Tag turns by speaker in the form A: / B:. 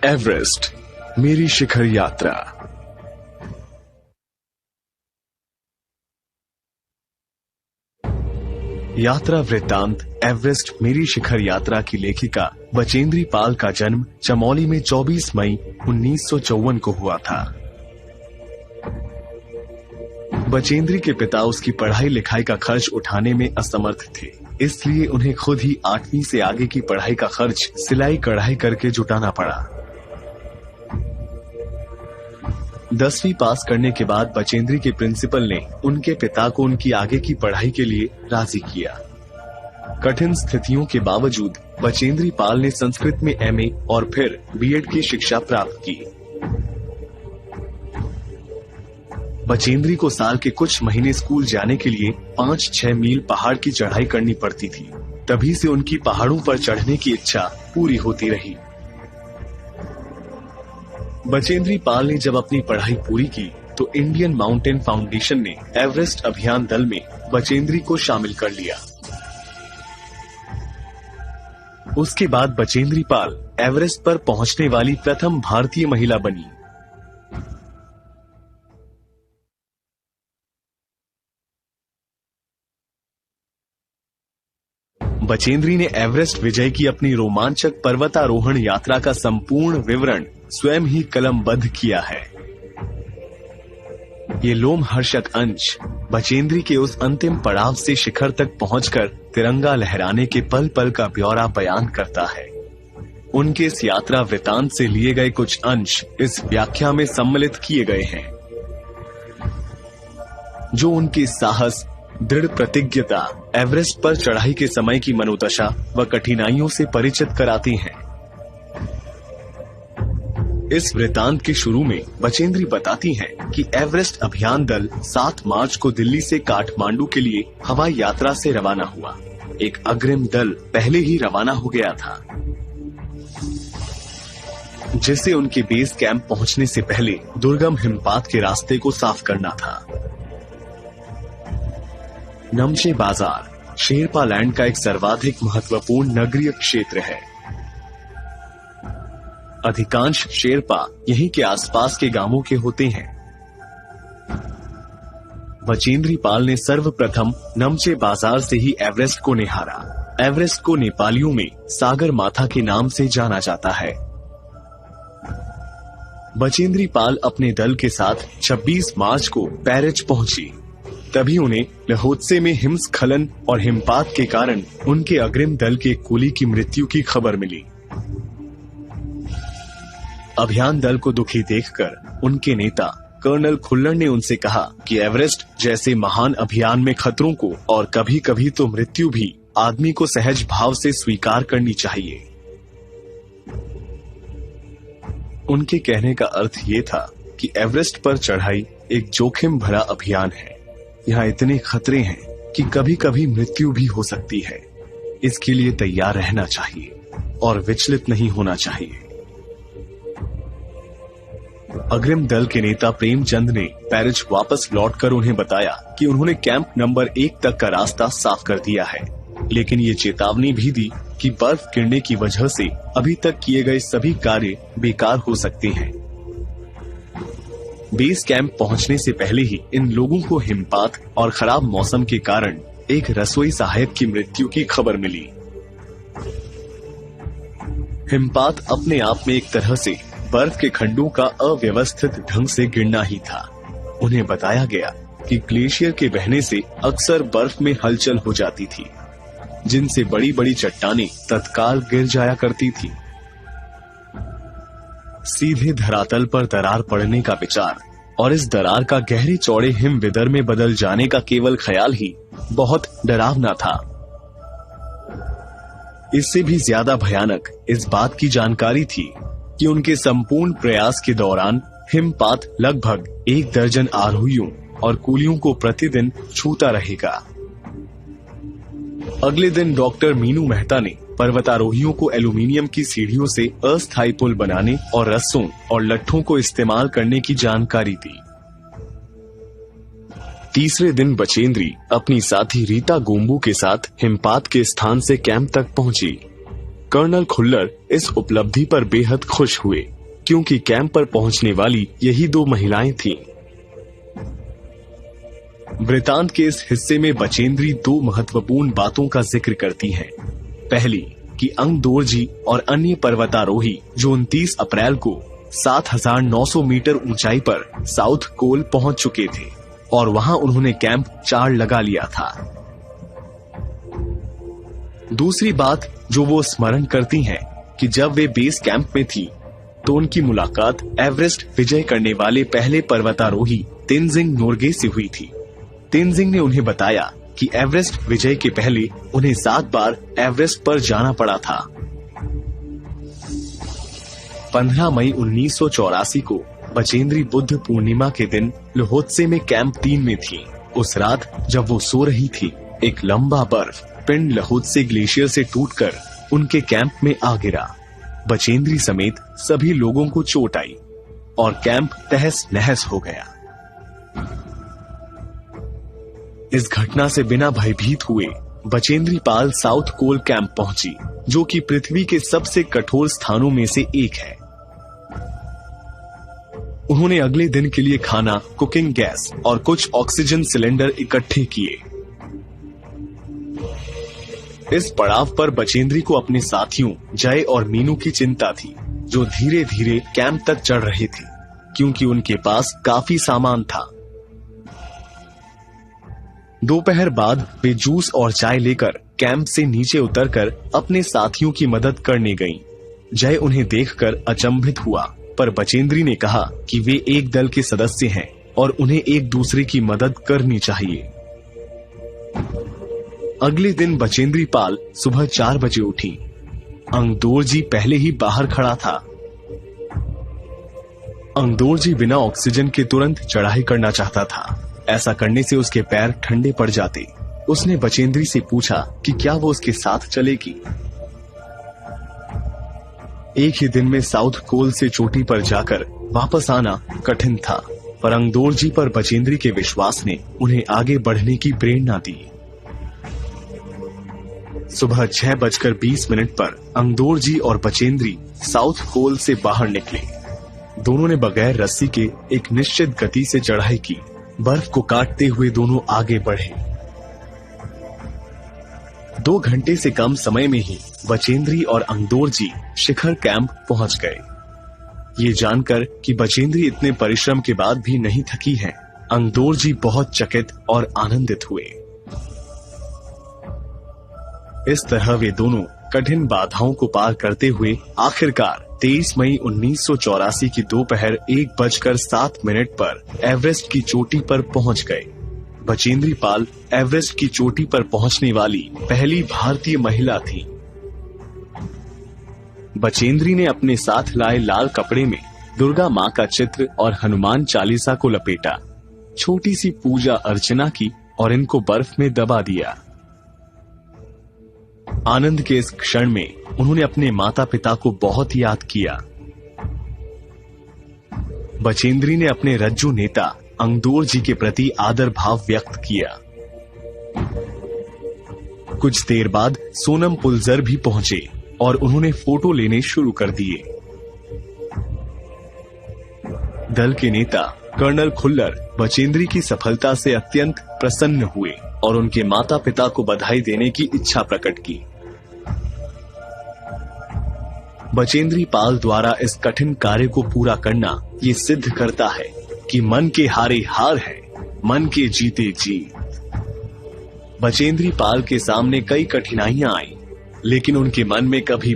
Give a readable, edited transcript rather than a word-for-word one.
A: Everest मेरी शिखर यात्रा। यात्रा वृत्तांत एवरेस्ट मेरी शिखर यात्रा की लेखिका बचेंद्री पाल का जन्म चमोली में 24 मई 1954 को हुआ था। बचेंद्री के पिता उसकी पढ़ाई लिखाई का खर्च उठाने में असमर्थ थे, इसलिए उन्हें खुद ही 8वीं से आगे की पढ़ाई का खर्च सिलाई कढ़ाई करके जुटाना पड़ा। 10वीं पास करने के बाद बचेंद्री के प्रिंसिपल ने उनके पिता को उनकी आगे की पढ़ाई के लिए राजी किया। कठिन स्थितियों के बावजूद बचेंद्री पाल ने संस्कृत में एमए और फिर बीएड की शिक्षा प्राप्त की। बचेंद्री को साल के कुछ महीने स्कूल जाने के लिए 5-6 मील पहाड़ की चढ़ाई करनी पड़ती थी। तभी से उनकी पहाड़ों पर चढ़ने की इच्छा पूरी होती रही। बचेंद्री पाल ने जब अपनी पढ़ाई पूरी की तो इंडियन माउंटेन फाउंडेशन ने एवरेस्ट अभियान दल में बचेंद्री को शामिल कर लिया। उसके बाद बचेंद्री पाल एवरेस्ट पर पहुंचने वाली प्रथम भारतीय महिला बनी। बचेंद्री ने एवरेस्ट विजय की अपनी रोमांचक पर्वतारोहण यात्रा का संपूर्ण विवरण स्वयं ही कलमबद्ध किया है। ये लोमहर्षक अंश बचेंद्री के उस अंतिम पड़ाव से शिखर तक पहुंचकर तिरंगा लहराने के पल पल का ब्यौरा बयान करता है। उनके इस यात्रा वृतांत से लिए गए कुछ अंश इस व्याख्या में सम्मिलित किए गए हैं, जो उनके साहस, दृढ़ प्रतिज्ञता, एवरेस्ट पर चढ़ाई के समय की मनोदशा व कठिनाइयों से परिचित कराती हैं। इस वृतांत के शुरू में बचेंद्री बताती हैं कि एवरेस्ट अभियान दल 7 मार्च को दिल्ली से काठमांडू के लिए हवाई यात्रा से रवाना हुआ। एक अग्रिम दल पहले ही रवाना हो गया था, जिसे उनके बेस कैंप पहुंचने से पहले दुर्गम हिमपात के रास्ते को साफ करना था। नमचे बाजार शेरपा लैंड का एक सर्वाधिक महत्वपूर्ण नगरीय क्षेत्र है। अधिकांश शेरपा यहीं के आसपास के गांवों के होते हैं। बचेंद्री पाल ने सर्वप्रथम नमचे बाजार से ही एवरेस्ट को निहारा। एवरेस्ट को नेपालियों में सागर माथा के नाम से जाना जाता है। बचेंद्री पाल अपने दल के साथ 26 मार्च को पैरिच पहुंची। तभी उन्हें लहोत्से में हिमस्खलन और हिमपात के कारण उनके अग्रिम दल के कुली की मृत्यु की खबर मिली। अभियान दल को दुखी देखकर उनके नेता कर्नल खुल्लर ने उनसे कहा कि एवरेस्ट जैसे महान अभियान में खतरों को और कभी कभी तो मृत्यु भी आदमी को सहज भाव से स्वीकार करनी चाहिए। उनके कहने का अर्थ ये था कि एवरेस्ट पर चढ़ाई एक जोखिम भरा अभियान है। यहाँ इतने खतरे हैं कि कभी कभी मृत्यु भी हो सकती है। इसके लिए तैयार रहना चाहिए और विचलित नहीं होना चाहिए। अग्रिम दल के नेता प्रेमचंद ने पैरिस वापस लौटकर उन्हें बताया कि उन्होंने कैंप नंबर 1 तक का रास्ता साफ कर दिया है, लेकिन ये चेतावनी भी दी कि बर्फ गिरने की वजह से अभी तक किए गए सभी कार्य बेकार हो सकते हैं। बेस कैंप पहुंचने से पहले ही इन लोगों को हिमपात और खराब मौसम के कारण एक रसोई सहायक की मृत्यु की खबर मिली। हिमपात अपने आप में एक तरह से बर्फ के खंडों का अव्यवस्थित ढंग से गिरना ही था। उन्हें बताया गया कि ग्लेशियर के बहने से अक्सर बर्फ में हलचल हो जाती थी, जिनसे बड़ी बड़ी चट्टानें तत्काल गिर जाया करती थी। सीधे धरातल पर दरार पड़ने का विचार और इस दरार का गहरे चौड़े हिम विदर में बदल जाने का केवल ख्याल ही बहुत डरावना था। इससे भी ज्यादा भयानक इस बात की जानकारी थी कि उनके संपूर्ण प्रयास के दौरान हिमपात लगभग 1 दर्जन आरोहियों और कूलियों को प्रतिदिन छूता रहेगा। अगले दिन डॉक्टर मीनू मेहता ने पर्वतारोहियों को एल्यूमीनियम की सीढ़ियों से अस्थायी पुल बनाने और रस्सों और लट्ठों को इस्तेमाल करने की जानकारी दी। तीसरे दिन बचेंद्री अपनी साथी रीता गोम्बू के साथ हिमपात के स्थान से कैंप तक पहुंची। कर्नल खुल्लर इस उपलब्धि पर बेहद खुश हुए क्योंकि कैंप पर पहुंचने वाली यही 2 महिलाएं थीं। वृतांत के इस हिस्से में बचेंद्री 2 महत्वपूर्ण बातों का जिक्र करती हैं। पहली कि अंगदोरजी और अन्य पर्वतारोही जो 29 अप्रैल को 7,900 मीटर ऊंचाई पर साउथ कोल पहुंच चुके थे और वहां उन्होंने कैंप 4 लगा लिया था। दूसरी बात जो वो स्मरण करती हैं कि जब वे बेस कैंप में थी तो उनकी मुलाकात एवरेस्ट विजय करने वाले पहले पर्वतारोही तेनजिंग नोर्गे से हुई थी। तेनजिंग ने उन्हें बताया कि एवरेस्ट विजय के पहले उन्हें 7 बार एवरेस्ट पर जाना पड़ा था। 15 मई 1984 को बचेंद्री बुद्ध पूर्णिमा के दिन लोहोत्से में कैंप 3 में थी। उस रात जब वो सो रही थी, एक लंबा बर्फ पिंड लोहोत्से ग्लेशियर से टूटकर उनके कैंप में आ गिरा। बचेंद्री समेत सभी लोगों को चोट आई और कैंप तहस नहस हो गया। इस घटना से बिना भयभीत हुए Bachendri Pal South Col camp पहुंची, जो कि पृथ्वी के सबसे कठोर स्थानों में से एक है। उन्होंने अगले दिन के लिए खाना, कुकिंग गैस और कुछ ऑक्सीजन सिलेंडर इकट्ठे किए। इस पड़ाव पर बचेंद्री को अपने साथियों जय और मीनू की चिंता थी, जो धीरे धीरे कैंप तक चढ़ रहे थे, क्योंकि उनके पास काफी सामान था। दोपहर बाद वे जूस और चाय लेकर कैंप से नीचे उतरकर अपने साथियों की मदद करने गईं। जय उन्हें देखकर अचंभित हुआ, पर बचेंद्री ने कहा कि वे एक दल के सदस्य हैं और उन्हें एक दूसरे की मदद करनी चाहिए। अगले दिन बचेंद्री पाल सुबह 4 बजे उठी। अंगदोरजी पहले ही बाहर खड़ा था। अंगदोरजी बिना ऑक्सीजन के तुरंत चढ़ाई करना चाहता था। ऐसा करने से उसके पैर ठंडे पड़ जाते। उसने बचेंद्री से पूछा कि क्या वो उसके साथ चलेगी। एक ही दिन में साउथ कोल से चोटी पर जाकर वापस आना कठिन था, पर अंगदोरजी पर बचेंद्री के विश्वास ने उन्हें आगे बढ़ने की प्रेरणा दी। सुबह 6:20 पर अंगदोरजी और बचेंद्री साउथ कोल से बाहर निकले। दोनों ने बगैर रस्सी के एक निश्चित गति से चढ़ाई की। बर्फ को काटते हुए दोनों आगे बढ़े। 2 घंटे से कम समय में ही बचेंद्री और अंगदोरजी शिखर कैंप पहुंच गए। ये जानकर कि बचेंद्री इतने परिश्रम के बाद भी नहीं थकी हैं, अंगदोरजी बहुत चकित और आनंदित हुए। इस तरह वे दोनों कठिन बाधाओं को पार करते हुए आखिरकार 23 मई 1984 की दोपहर 1:07 पर एवरेस्ट की चोटी पर पहुंच गए। बचेंद्री पाल एवरेस्ट की चोटी पर पहुंचने वाली पहली भारतीय महिला थी। बचेंद्री ने अपने साथ लाए लाल कपड़े में दुर्गा माँ का चित्र और हनुमान चालीसा को लपेटा, छोटी सी पूजा अर्चना की और इनको बर्फ में दबा दिया। आनंद के इस क्षण में उन्होंने अपने माता पिता को बहुत याद किया। बचेंद्री ने अपने रज्जू नेता अंगदोरजी के प्रति आदर भाव व्यक्त किया। कुछ देर बाद सोनम पुलजर भी पहुंचे और उन्होंने फोटो लेने शुरू कर दिए। दल के नेता कर्नल खुल्लर बचेंद्री की सफलता से अत्यंत प्रसन्न हुए और उनके माता पिता को बधाई देने की इच्छा प्रकट की। बचेंद्री पाल द्वारा इस कठिन कार्य को पूरा करना ये सिद्ध करता है कि मन के हारे हार है, मन के जीते जीत। बचेंद्री पाल के सामने कई कठिनाइयां आईं, लेकिन उनके मन में कभी